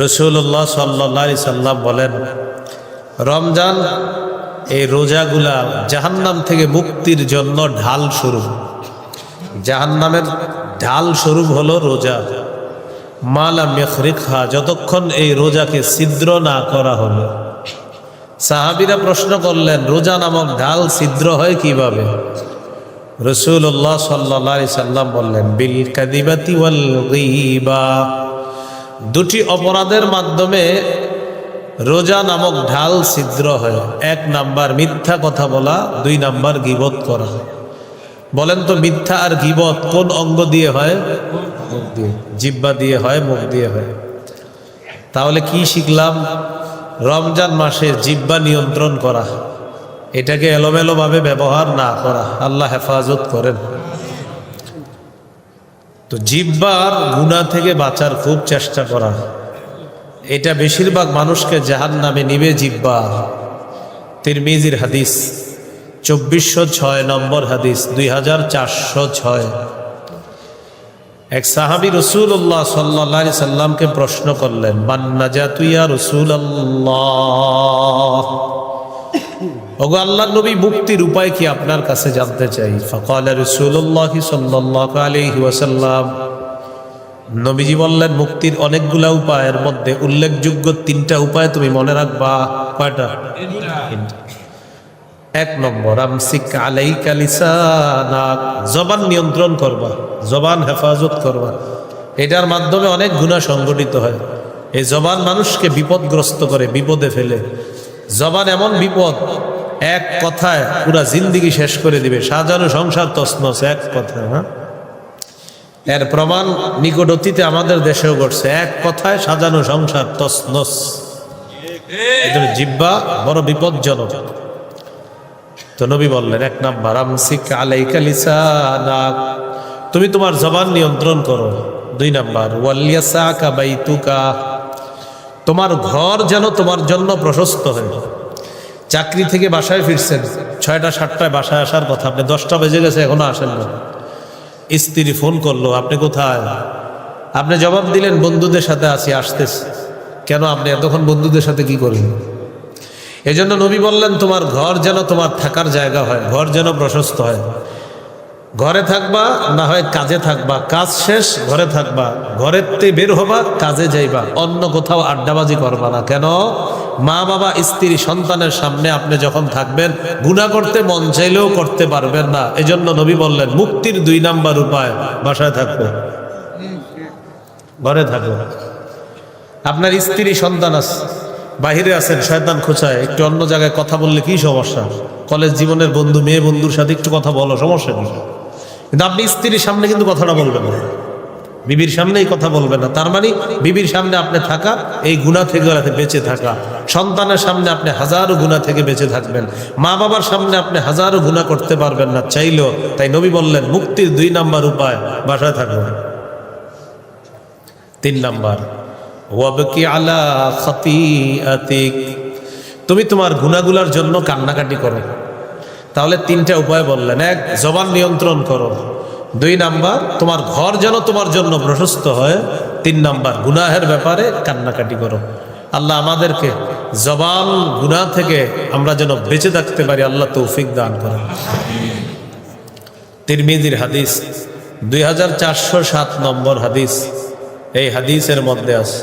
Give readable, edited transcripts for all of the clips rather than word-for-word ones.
রাসূলুল্লাহ সাল্লাল্লাহু আলাইহি সাল্লাম বলেন, রমজান এই রোজাগুলা জাহান্নাম থেকে মুক্তির জন্য ঢাল স্বরূপ। জাহান্নামের ঢাল স্বরূপ হলো রোজা। মালা মেখরিখা, যতক্ষণ এই রোজাকে ছিদ্র না করা হলো। সাহাবীরা প্রশ্ন করলেন, রোজা নামক ঢাল ছিদ্র হয় কিভাবে? রাসূলুল্লাহ সাল্লাল্লাহু আলাইহি সাল্লাম বললেন, বিল কাযিবাতি ওয়াল গীবা। দুটি অপরাধের মাধ্যমে রোজা নামক ঢাল ছিদ্র হয়। 1 নাম্বার মিথ্যা কথা বলা, 2 নাম্বার গীবত করা। বলেন তো মিথ্যা আর গীবত কোন অঙ্গ দিয়ে হয়? মুখ দিয়ে। জিহ্বা দিয়ে হয়, মুখ দিয়ে হয়। তাহলে কি শিখলাম? রমজান মাসে জিহ্বা নিয়ন্ত্রণ করা, এটাকে এলোমেলো ভাবে ব্যবহার না করা। আল্লাহ হেফাজত করেন। তো জিহ্বার গুনাহ থেকে বাঁচার খুব চেষ্টা করা, এটা বেশিরভাগ মানুষকে জাহান্নামে নিবে। জিহ্বা। তিরমিজির হাদিস 2406 নম্বর হাদিস, 2406। এক সাহাবী রাসূলুল্লাহ সাল্লাল্লাহু আলাইহি সাল্লামকে প্রশ্ন করলেন, মান নাজাতু ইয়া রাসূলুল্লাহ, ওগো আল্লাহর নবী, মুক্তির উপায় কি আপনার কাছে জানতে চাই। ফাকালা রাসূলুল্লাহ সাল্লাল্লাহু আলাইহি ওয়াসাল্লাম, নবীজি বললেন, মুক্তির অনেকগুলা উপায়ের মধ্যে উল্লেখযোগ্য 3টা উপায় তুমি মনে রাখবা। কয়টা? 1 নম্বর, আমসিক আলাইকা লিসানাক, জবান নিয়ন্ত্রণ করবা, জবান হেফাজত করবা। এটার মাধ্যমে অনেক গুনাহ সংগঠিত হয়। এই জবান মানুষকে বিপদগ্রস্ত করে, বিপদে ফেলে। জবান এমন বিপদ, এক কথায় পুরা জিন্দেগি শেষ করে দিবে। সাজানো সংসার তছনছ, এক কথা। এর প্রমাণ নিকট অতীতে আমাদের দেশেও ঘটছে। এক কথায় সাজানো সংসার তছনছ। জিহ্বা বড় বিপজ্জনক। তো নবী বললেন, 1 নাম্বার, আমসিক আলাইকা লিসানাক, তুমি তোমার জবান নিয়ন্ত্রণ করো। 2 নাম্বার, ওয়ালিয়াসাকা বাইতুকা, তোমার ঘর যেন তোমার জন্য প্রশস্ত হয়। চাকরি থেকে বাসায় ফিরছেন, 6টা 7টায় বাসায় আসার কথা, আপনি 10টা বেজে গেছে এখনো আসেন না। স্ত্রী ফোন করলো, আপনি কোথায়? আপনি জবাব দিলেন, বন্ধুদের সাথে আছি, আসতেছি। কেন? আপনি এতক্ষণ বন্ধুদের সাথে কি করবেন? এজন্য নবী বললেন, তোমার ঘর যেন তোমার থাকার জায়গা হয়, ঘর যেন প্রশস্ত হয়। ঘরে থাকবা, না হয় কাজে থাকবা, কাজ শেষ ঘরে থাকবা, ঘরের থেকে বের হবা, কাজে যাইবা, অন্য কোথাও আড্ডাবাজি করবা না। কেন? মা বাবা, স্ত্রী, সন্তানের সামনে আপনি যখন থাকবেন, গুনাহ করতে মন চাইলেও করতে পারবেন না। এজন্য নবী বললেন, মুক্তির 2 নাম্বার উপায়, বাসায় থাকবো, ঘরে থাকবো। আপনার স্ত্রী, সন্তান আছে, বাহিরে আছেন, শয়তান খোঁচায়, একটু অন্য জায়গায় কথা বললে কি সমস্যা? কলেজ জীবনের বন্ধু, মেয়ে বন্ধুর সাথে একটু কথা বলো, সমস্যা নেই। কিন্তু আপনি স্ত্রীর সামনে কিন্তু কথাটা বলবেন না, বিবির সামনেই কথা বলবেন না। তার মানে বিবির সামনে আপনি থাকা, এই গুনাহ থেকে বেঁচে থাকা। সন্তানের সামনে আপনি হাজারো গুনাহ থেকে বেঁচে থাকবেন। মা বাবার সামনে আপনি হাজারো গুনাহ করতে পারবেন না চাইলেও। তাই নবী বললেন, মুক্তির 2 নাম্বার উপায়, বাসায় থাকবেন। 3 নাম্বার, ওয়াবকি আলা খাতিআতিক, তুমি তোমার গুনাহগুলোর জন্য কান্নাকাটি করো। তাহলে 3টা উপায় বললেন। 1, জবান নিয়ন্ত্রণ করো। 2 নাম্বার, তোমার ঘর যেন তোমার জন্য প্রশস্ত হয়। 3 নাম্বার, গুনাহের ব্যাপারে কান্নাকাটি করো। আল্লাহ আমাদেরকে জবান গুনাহ থেকে আমরা যেন বেঁচে থাকতে পারি, আল্লাহ তৌফিক দান করেন। তিরমিজির হাদিস 2407 নম্বর হাদিস। এই হাদিসের মধ্যে আছে,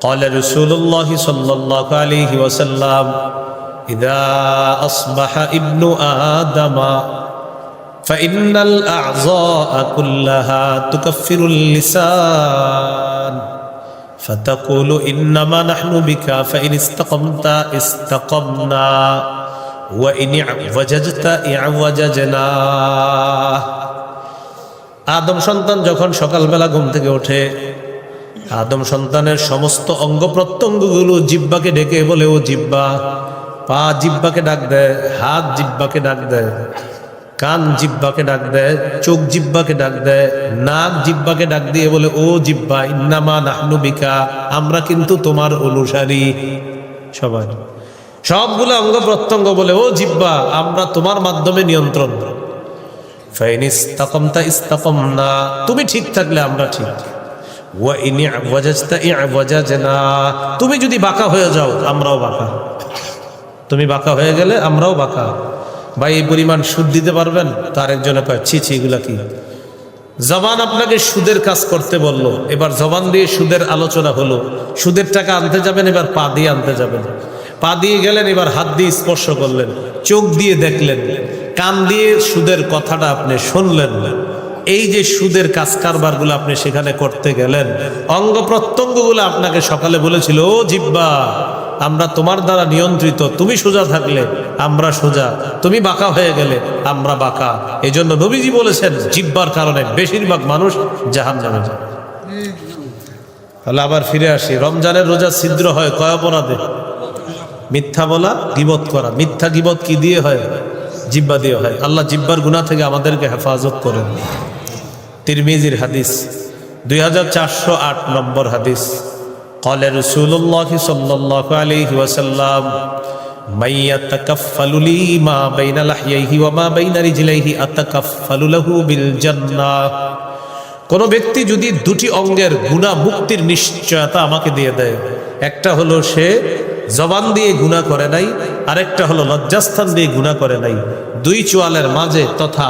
قال رسول الله صلى الله عليه وسلم إذا أصبح ابن آدم فإن الأعضاء كلها تكفر اللسان فتقول إنما نحن بك فإن استقمت استقمنا وإن اعوججت اعوججنا। আদম সন্তান যখন সকালবেলা ঘুম থেকে ওঠে, আদম সন্তানের সমস্ত অঙ্গ প্রত্যঙ্গগুলো জিহ্বাকে ডেকে বলে, ও জিহ্বা। পা জিহ্বাকে ডাক দেয়, হাত জিহ্বাকে ডাক দেয়, কান জিহ্বাকে ডাক দেয়, চোখ জিহ্বাকে ডাক দেয়, নাক জিহ্বাকে ডাক দিয়ে বলে, ও জিহ্বা, ইন্নামা নাহনু বিকা, আমরা কিন্তু তোমার অনুসারী। সবাই সবগুলো অঙ্গ প্রত্যঙ্গ বলে, ও জিহ্বা, আমরা তোমার মাধ্যমে নিয়ন্ত্রণ। ফাইন ইস্তাকামতা ইস্তাকামনা, তুমি ঠিক থাকলে আমরা ঠিক। ওয়া ইন ইওয়াজাজতা ইওয়াজাজনা, তুমি যদি বাঁকা হয়ে যাও আমরাও বাঁকা, তুমি বাঁকা হয়ে গেলে আমরাও বাঁকা। ভাই এই পরিমাণ সুদ দিতে পারবেন? তার একজনে কয় ছি ছি এগুলা কি? জবান আপনাকে সুদের কাজ করতে বলল, এবার জবান দিয়ে সুদের আলোচনা হলো, সুদের টাকা আনতে যাবেন, এবার পা দিয়ে আনতে যাবেন, পা দিয়ে গেলেন, এবার হাত দিয়ে স্পর্শ করলেন, চোখ দিয়ে দেখলেন, কান দিয়ে সুদের কথাটা আপনি শুনলেন। এই যে সুদের কাজ কারবারগুলো আপনি সেখানে করতে গেলেন, অঙ্গ প্রত্যঙ্গগুলো আপনাকে সকালে বলেছিল ও জিহ্বা আমরা তোমার দ্বারা নিয়ন্ত্রিত, তুমি সোজা থাকলে আমরা সোজা, তুমি বাঁকা হয়ে গেলে আমরা বাঁকা। এই জন্য নবীজি বলেছেন জিহ্বার কারণে বেশিরভাগ মানুষ জাহান্নামে যায়। তাহলে আবার ফিরে আসি, রমজানের রোজা ছিদ্র হয় কয় অপরাধে? মিথ্যা বলা, গীবত করা। মিথ্যা গীবত কি দিয়ে হয়? জিহ্বা দিয়ে হয়। আল্লাহ জিহ্বার গুনাহ থেকে আমাদেরকে হেফাজত করেন। তিরমিজির হাদিস 2408 নম্বর হাদিস, قال رسول الله صلى الله عليه وسلم من يتكفل لي ما بين لحييه وما بين رجليه أتكفل له بالجنة। কোন ব্যক্তি যদি দুটি অঙ্গের গুনাহ মুক্তির নিশ্চয়তা আমাকে দিয়ে দেয়, একটা হলো সে জবান দিয়ে গুনাহ করে নাই, আরেকটা হলো লজ্জাস্থান দিয়ে গুনাহ করে নাই, দুই চোয়ালের মাঝে তথা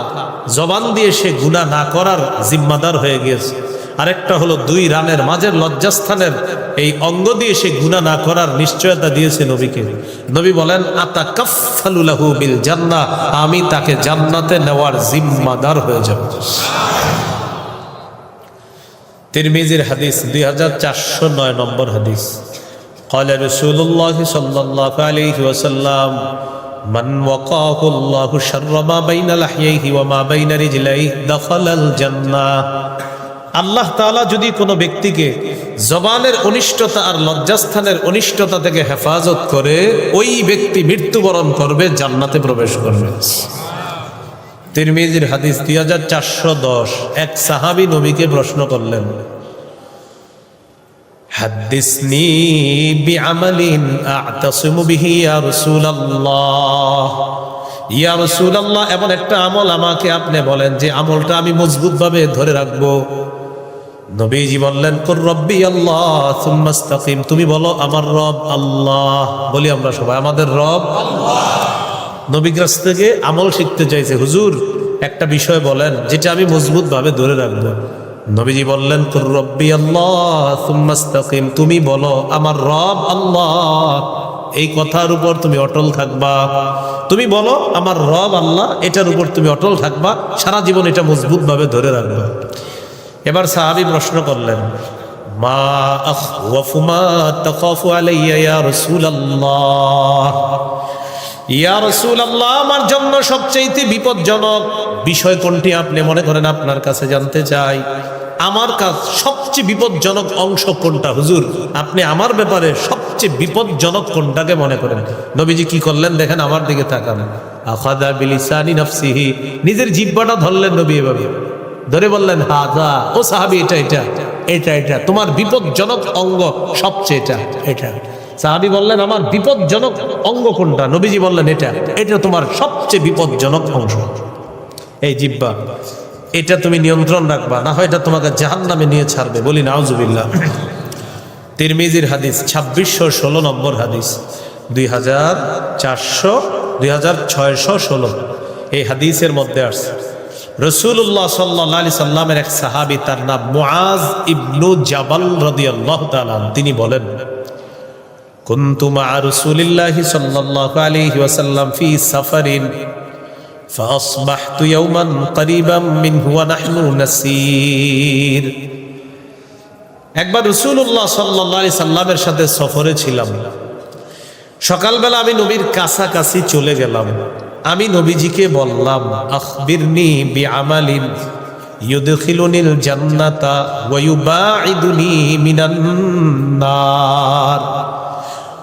জবান দিয়ে সে গুনাহ না করার জিম্মাদার হয়ে গিয়েছে, আরেকটা হলো দুই রানের মাঝের লজ্জাস্থানের এই অঙ্গ দিয়ে সে গুনাহ না করার নিশ্চয়তা দিয়েছে নবীকে। নবী বলেন আতাকাফফালু লাহু বিল জান্নাহ, আমি তাকে জান্নাতে নেওয়ার জিম্মাদার হয়ে যাব। তিরমিজির হাদিস 2409 নম্বর হাদিস, قال رسول الله صلى الله عليه وسلم من وقاه الله شر ما بين لحييه وما بين رجليه دخل الجنة। আল্লাহ তাআলা যদি কোনো ব্যক্তিকে জবানের অনিষ্টতা আর লজ্জাস্থানের অনিষ্টতা থেকে হেফাজত করে, ওই ব্যক্তি মৃত্যুবরণ করবে, জান্নাতে প্রবেশ করবে। তিরমিজির হাদিস 2410, এক সাহাবী নবীকে প্রশ্ন করলেন, হাদ্দিসনি বিআমালিন আ'তাসিমু বিহি ইয়া রাসূলুল্লাহ, ইয়া রাসূলুল্লাহ এমন একটা আমল আমাকে আপনি বলেন যে আমলটা আমি মজবুতভাবে ধরে রাখবো। নবীজি বললেন কুর রব্বি আল্লাহ সুম্মা ইসতাকিম, তুমি বলো আমার রব আল্লাহ। বলি আমরা সবাই আমাদের রব আল্লাহ। নবীর কাছ থেকে আমল শিখতে চাইছে, হুজুর একটা বিষয় বলেন যেটা আমি মজবুতভাবে ধরে রাখবো। নবীজি বললেন কুর রব্বি আল্লাহ সুম্মা ইসতাকিম, তুমি বলো আমার রব আল্লাহ, এই কথার উপর তুমি অটল থাকবা। তুমি বলো আমার রব আল্লাহ, এটার উপর তুমি অটল থাকবা, সারা জীবন এটা মজবুতভাবে ধরে রাখবা। এবার সাহাবী প্রশ্ন করলেন, মা আখওয়াফু মা তাখাফু আলাইয়া ইয়া রাসূলুল্লাহ, ইয়া রাসূলুল্লাহ আমার জন্য সবচেয়ে বিপজ্জনক বিষয় কোনটি আপনি মনে করেন? আপনার কাছে জানতে চাই আমার কাছে সবচেয়ে বিপজ্জনক অংশ কোনটা হুজুর, আপনি আমার ব্যাপারে সবচেয়ে বিপজ্জনক কোনটাকে মনে করেন? নবীজি কি করলেন দেখেন, আমার দিকে তাকান, আখাযা বিলিসানি নাফসিহি, নিজের জিহ্বাটা ধরলেন নবী, এভাবে ধরে বললেন হাযা, ও সাহাবী এটা এটা এটা এটা তোমার বিপজ্জনক অঙ্গ সবচেয়ে এটা এটা। সাহাবী বললেন আমার বিপজ্জনক অঙ্গ কোনটা? নবীজি বললেন এটা এটা তোমার সবচেয়ে বিপজ্জনক অংশ, এই জিহ্বা, এটা তুমি নিয়ন্ত্রণ রাখবা, না হয় এটা তোমাকে জাহান্নামে নিয়ে ছাড়বে। বলি নাউজুবিল্লাহ। তিরমিজির হাদিস 2616 নম্বর হাদিস, 2616 এই হাদিসের মধ্যে আসছে রাসূলুল্লাহ সাল্লাল্লাহু আলাইহি সাল্লামের এক সাহাবী, তার নাম মুআজ ইবনু জাবাল রাদিয়াল্লাহু তাআলা, তিনি বলেন কুনতু মা রাসূলিল্লাহি সাল্লাল্লাহু আলাইহি ওয়াসাল্লাম ফি সাফারিন ফাসবাহতু ইয়াওমান করিবাম মিনহু ওয়া নাহনু নাসির। একবার রাসূলুল্লাহ সাল্লাল্লাহু আলাইহি সাল্লামের সাথে সফরে ছিলাম, সকালবেলা আমি নবীর কাছাকাছি চলে গেলাম, আমি নবীজিকে বললাম আখবিরনি বিআমালিন ইউদখিলুনিল জান্নাতা ওয়া ইউবাঈদুনি মিনান নার।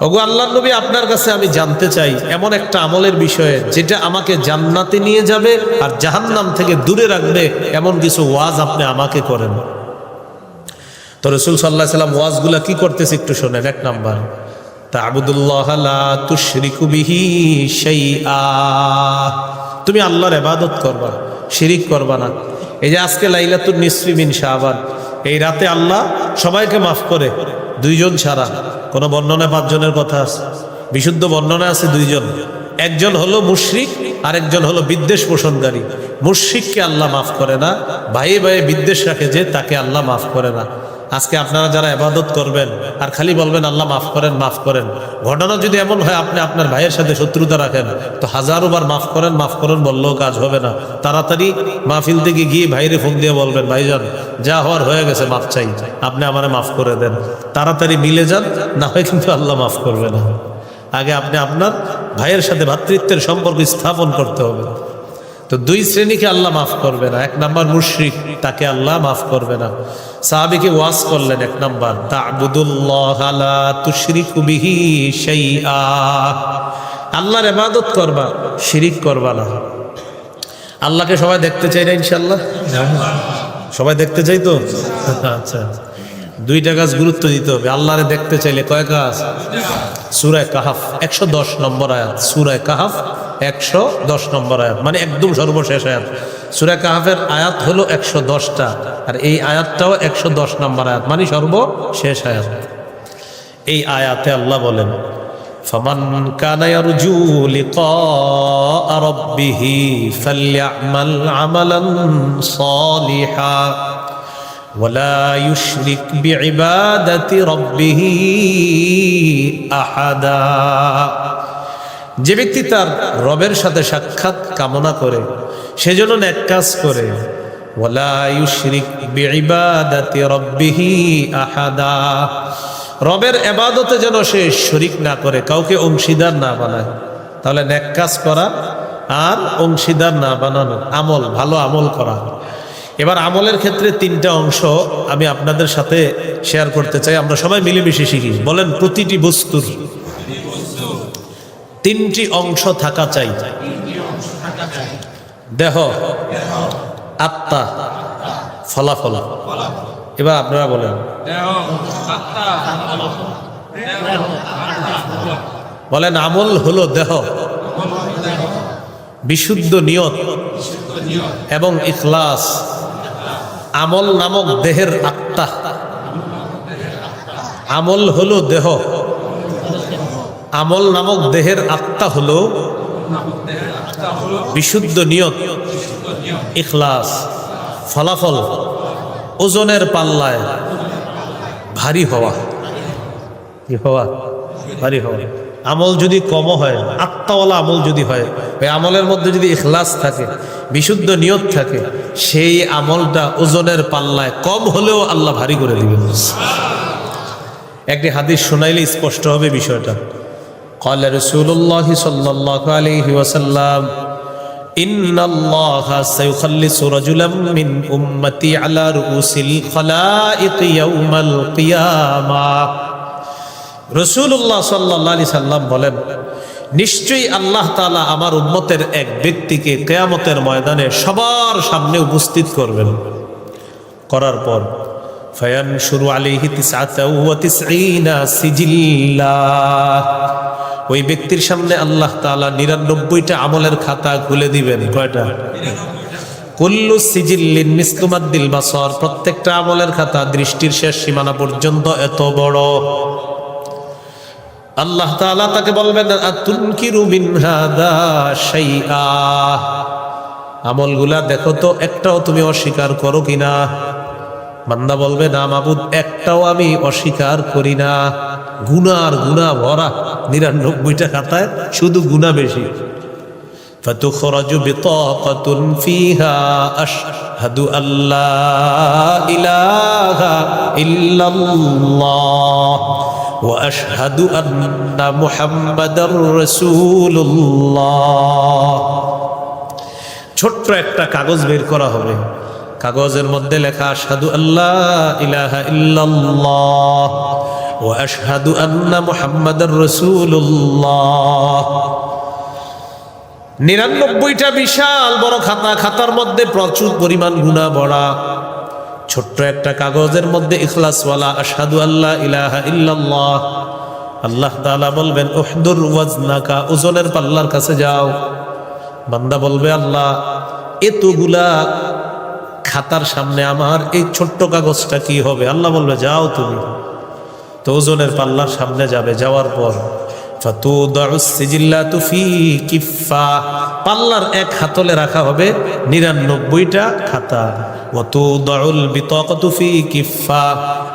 ওগো আল্লাহর নবী, আপনার কাছে আমি জানতে চাই এমন একটা আমলের বিষয়ে যেটা আমাকে জান্নাতে নিয়ে যাবে আর জাহান্নাম থেকে দূরে রাখবে, এমন কিছু ওয়াজ আপনি আমাকে করেন। তো রাসূল সাল্লাল্লাহু আলাইহি সাল্লাম ওয়াজগুলা কি করতেছে একটু শোনেন। এক নাম্বার, তা'বুদুল্লাহ লা তুশরিকু বিহি শাইআ, তুমি আল্লাহর ইবাদত করবা, শিরিক করবা না। এই যে আজকে লাইলাতুন নিসফি মিন শাবান, এই রাতে আল্লাহ সবাইকে মাফ করে, 2 জন ছাড়া। কোন বর্ণনায় 5 জনের কথা আছে, বিশুদ্ধ বর্ণনায় আছে 2 জন। একজন হলো মুশরিক, আর একজন হলো বিদ্বেষ পোষণকারী। মুশরিককে আল্লাহ মাফ করে না, ভাইয়ে ভাইয়ে বিদ্বেষ রাখে যে, তাকে আল্লাহ মাফ করে না। আজকে আপনারা যারা ইবাদত করবেন আর খালি বলবেন আল্লাহ মাফ করেন মাফ করেন, ঘটনা যদি এমন হয় আপনি আপনার ভাইয়ের সাথে শত্রুতা রাখেন, তো 1000 বার মাফ করেন বললেও কাজ হবে না। তাড়াতাড়ি মাহফিল থেকে গিয়ে ভাইরে ফোন দিয়ে বলবেন, ভাইজান যা হওয়ার হয়ে গেছে, মাফ চাই, আপনি আমারে মাফ করে দেন। তাড়াতাড়ি মিলে যান, না হয় কিন্তু আল্লাহ মাফ করবে না। আগে আপনি আপনার ভাইয়ের সাথে ভ্রাতৃত্বের সম্পর্ক স্থাপন করতে হবে। তো 2 শ্রেণীকে আল্লাহ মাফ করবে না। 1 নাম্বার মুশরিক, তাকে আল্লাহ মাফ করবে না। সাহাবীকে ওয়াজ করলেন 1 নাম্বার, তা'বুদুল্লাহ লা তুশরিকু বিহি শাইআ, আল্লাহর ইবাদত করবা, শিরিক করবা না। আল্লাহকে সবাই দেখতে চাই না ইনশাআল্লাহ? সবাই দেখতে চাই তো? আচ্ছা, 2টা কাজ গুরুত্ব দিতে হবে। আল্লাহরে দেখতে চাইলে কয় কাজ? সূরা কাহাফ 110 নম্বর আয়াত, সূরা কাহাফ 110 নম্বর আয়াত, মানে একদম সর্বশেষ আয়াত। সূরা কাহাফের আয়াত হলো 110টা, আর এই আয়াতটাও 110 নম্বর আয়াত, মানে সর্বশেষ আয়াত। এই আয়াতে আল্লাহ বলেন, ফামান কানা ইয়ারজু লিকা রাব্বিহি ফালইআমাল আমালান সালিহা ওয়ালা ইউশরিক বিইবাদাতি রাব্বিহি আহাদা। যে ব্যক্তি তার রবের সাথে সাক্ষাৎ কামনা করে, সেজন্য নেক কাজ করে, ওয়ালা ইউশরিক বিইবাদাতি রাব্বিহি আহাদা, রবের ইবাদতে যেন সে শরীক না করে, কাউকে অংশীদার না বানায়। তাহলে নেক কাজ করা আর অংশীদার না বানানো, আমল, ভালো আমল করা। এবার আমলের ক্ষেত্রে 3টা অংশ আমি আপনাদের সাথে শেয়ার করতে চাই, আমরা সবাই মিলেমিশে শিখি। বলেন, প্রতিটি বস্তুর 3টি অংশ থাকা চাই। দেহ, আত্মা, ফলাফল। এবার আপনারা বলেন, বলেন আমল হলো দেহ, বিশুদ্ধ নিয়ত এবং ইখলাস। আমল নামক দেহের আত্মা, আমল হলো দেহ, আমল নামক দেহের আত্মা হলো বিশুদ্ধ নিয়ত, ইখলাস। ফলাফল ওজনের পাল্লায় ভারী হওয়া, কি হওয়া? ভারী হওয়া। আমল যদি কম হয়, আত্মাওয়ালা আমল যদি হয়, ওই আমলের মধ্যে যদি ইখলাস থাকে, বিশুদ্ধ নিয়ত থাকে, সেই আমলটা ওজনের পাল্লায় কম হলেও আল্লাহ ভারী করে দিবেন। একটি হাদিস শোনাইলে স্পষ্ট হবে বিষয়টা। قال رسول الله صلى الله عليه وسلم إن الله سيخلص رجلا من أمتي على رؤوس الخلائق يوم القيامة। রাসূলুল্লাহ সাল্লাল্লাহু আলাইহি সাল্লাম বলেন, নিশ্চয়ই আল্লাহ তাআলা আমার উম্মতের এক ব্যক্তিকে কিয়ামতের ময়দানে সবার সামনে উপস্থিত করবেন। করার পর ফায়ানশুরু আলাইহি 99 সিজিল্লা, ওই ব্যক্তির সামনে আল্লাহ তাআলা 99টা আমলের খাতা খুলে দিবেন। কয়টা? কুল্লু সিজিল্লিন মিসলু মাদ্দিল বাসর, প্রত্যেকটা আমলের খাতা দৃষ্টির শেষ সীমানা পর্যন্ত এত বড়। আল্লাহ তাআলা তাকে বলবেন, আতুনকিরু মিন হাদা শাইআ, আমলগুলা দেখো তো একটাও তুমি অস্বীকার করো কিনা। বান্দা বলবে, না মাবুদ, একটাও আমি অস্বীকার করি না। গুনার গুনাহ ভরা, 99টা খাতায় শুধু গুনাহ বেশি। ফাতুখরাজু বিতাকাতুন ফিহা আশহাদু আল্লা ইলাহা ইল্লাল্লাহ ওয়া আশহাদু আন্না মুহাম্মাদার রাসূলুল্লাহ। ছোট্ট একটা কাগজ বের করা হবে, কাগজের মধ্যে লেখা আশহাদু আল্লা ইলাহা ইল্লাল্লাহ ওয়া আশহাদু আন্না মুহাম্মাদার রাসূলুল্লাহ। 99টা বিশাল বড় খাতা, খাতার মধ্যে প্রচুর পরিমাণ গুনাহ ভরা। ছোট্ট একটা কাগজের মধ্যে ইখলাসওয়ালা আশহাদু আল্লা ইলাহা ইল্লাল্লাহ। আল্লাহ তাআলা বলবেন, উহদুর ওয়াজনাকা, ওজনের পাল্লার কাছে যাও। বান্দা বলবে, আল্লাহ এতগুলা খাতার সামনে আমার এই ছোট্ট কাগজটা কি হবে? আল্লাহ বলবে যাও তুমি। তো ওজনের পাল্লার সামনে যাবে, যাওয়ার পর পাল্লার এক হাতলে রাখা হবে 99টা খাতা,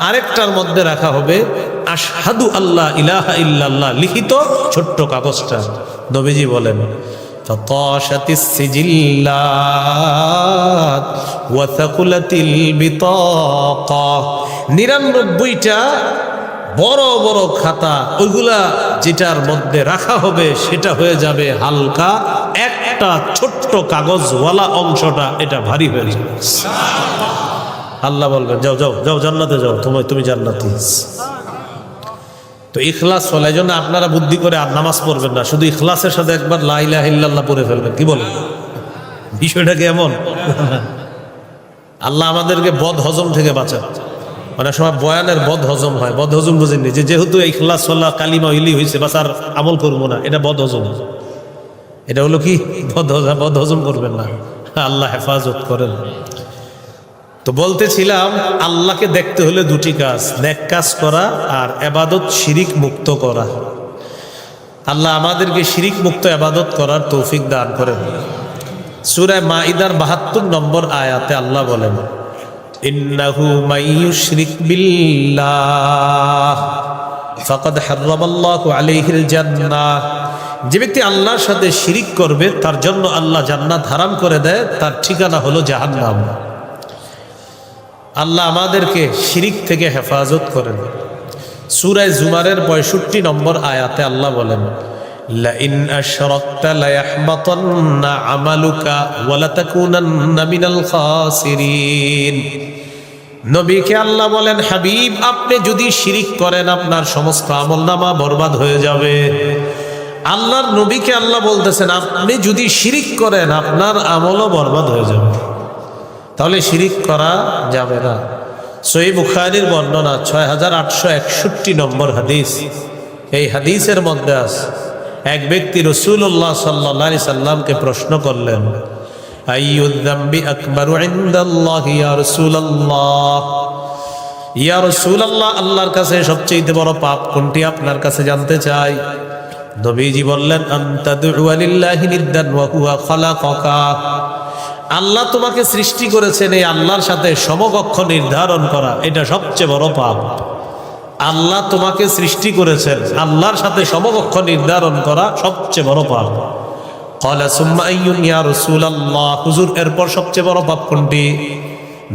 আরেকটার মধ্যে রাখা হবে আশহাদু আল্লাহ ইলাহা ইল্লাল্লাহ লিখিত ছোট্ট কাগজটা। নবীজি বলেন ফাতাশাতিস সিজিল্লাত ওয়া থাকুলাতিল বিতাকা, 99টা বড় বড় খাতা, ওইগুলা যেটার মধ্যে রাখা হবে সেটা হয়ে যাবে হালকা, একটা ছোট্ট কাগজওয়ালা অংশটা এটা ভারী হয়ে যাবে। আল্লাহ বলবেন যাও যাও যাও জান্নাতে যাও, তুমি জান্নাতি। তো ইখলাস হলো, এই জন্য আপনারা বুদ্ধি করে আর নামাজ পড়বেন না, শুধু ইখলাসের সাথে একবার লা ইলাহা ইল্লাল্লাহ পড়ে ফেলবেন। কি বলেন? বিষয়টা কি এমন? আল্লাহ আমাদেরকে বদ হজম থেকে বাঁচান। অনেক সময় বয়ানের বদ হজম হয়, বদ হজম বুঝেননি, যেহেতু ইখলাস ওয়ালা কালিমা ইলি হয়েছে বাস আর আমল করবো না, এটা বদ হজম। এটা হলো কি বদ হজম করবেন না, আল্লাহ হেফাজত করেন। তো বলতেছিলাম আল্লাহকে দেখতে হলে দুটি কাজ, নেক কাজ করা আর ইবাদত শিরিক মুক্ত করা। আল্লাহ আমাদেরকে শিরিক মুক্ত ইবাদত করার তৌফিক দান করেন। সূরা মাইদার ৭২ নম্বর আয়াতে আল্লাহ বলেন ইন্নাহু মাইয়ুশরিক বিল্লাহ ফাকাদ হারামাল্লাহু আলাইহিল জান্নাহ, যে ব্যক্তি আল্লাহর সাথে শিরিক করবে তার জন্য আল্লাহ জান্নাত হারাম করে দেয়, তার ঠিকানা হলো জাহান্নাম। আল্লাহ আমাদেরকে শিরিক থেকে হেফাজত করেন। সূরা জুমারের ৬৫ নম্বর আয়াতে আল্লাহ বলেন লাইন আশরাকতা লায়াহবাতান্না আমালুকা ওয়া লাতাকুনান্না মিনাল খাসিরিন। নবীকে আল্লাহ বলেন হাবিব আপনি যদি শিরিক করেন আপনার সমস্ত আমলনামা বরবাদ হয়ে যাবে। আল্লাহর নবীকে আল্লাহ বলতেছেন আপনি যদি শিরিক করেন আপনার আমলও বরবাদ হয়ে যাবে। তাহলে শিরিক করা যাবে না। সহিহ বুখারীর বর্ণনা ৬৮৬১ নম্বর হাদিস। এই হাদিসের মধ্যে আছে এক ব্যক্তি রাসূলুল্লাহ সাল্লাল্লাহু আলাইহি সাল্লামকে প্রশ্ন করলেন আইয়ুয যামবি আকবারু ইনদাল্লাহি ইয়া রাসূলুল্লাহ, ইয়া রাসূলুল্লাহ আল্লাহর কাছে সবচেয়ে বড় পাপ কোনটি আপনার কাছে জানতে চাই। নবীজি বললেন আনতা দু'আ লিল্লাহি নিদ্দান ওয়া হুয়া খালাকাকা, আল্লাহ তোমাকে সৃষ্টি করেছেন এই আল্লাহর সাথে সমকক্ষ নির্ধারণ করা, এটা সবচেয়ে বড় পাপ। আল্লাহ তোমাকে সৃষ্টি করেছেন, আল্লাহর সাথে সমকক্ষ নির্ধারণ করা সবচেয়ে বড় পাপ। ক্বালা সুম্মা আইয়ুন ইয়া রাসূলুল্লাহ, হুজুর এরপর সবচেয়ে বড় পাপ কোনটি?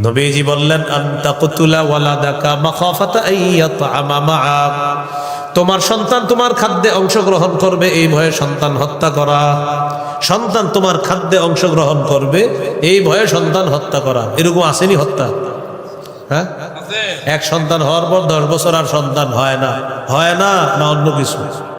নবীজি বললেন আনতা কুতুলা ওয়ালাদাকা মাখাফাতা আইয়াতআমা মাআক, তোমার সন্তান তোমার খাদ্যে অংশগ্রহণ করবে এই ভয়ে সন্তান হত্যা করা। সন্তান তোমার খাদ্যে অংশগ্রহণ করবে এই ভয়ে সন্তান হত্যা করা। এরকম আসেনি হত্যা? হ্যাঁ, এক সন্তান হওয়ার পর 10 বছর আর সন্তান হয় না, না অন্য কিছু?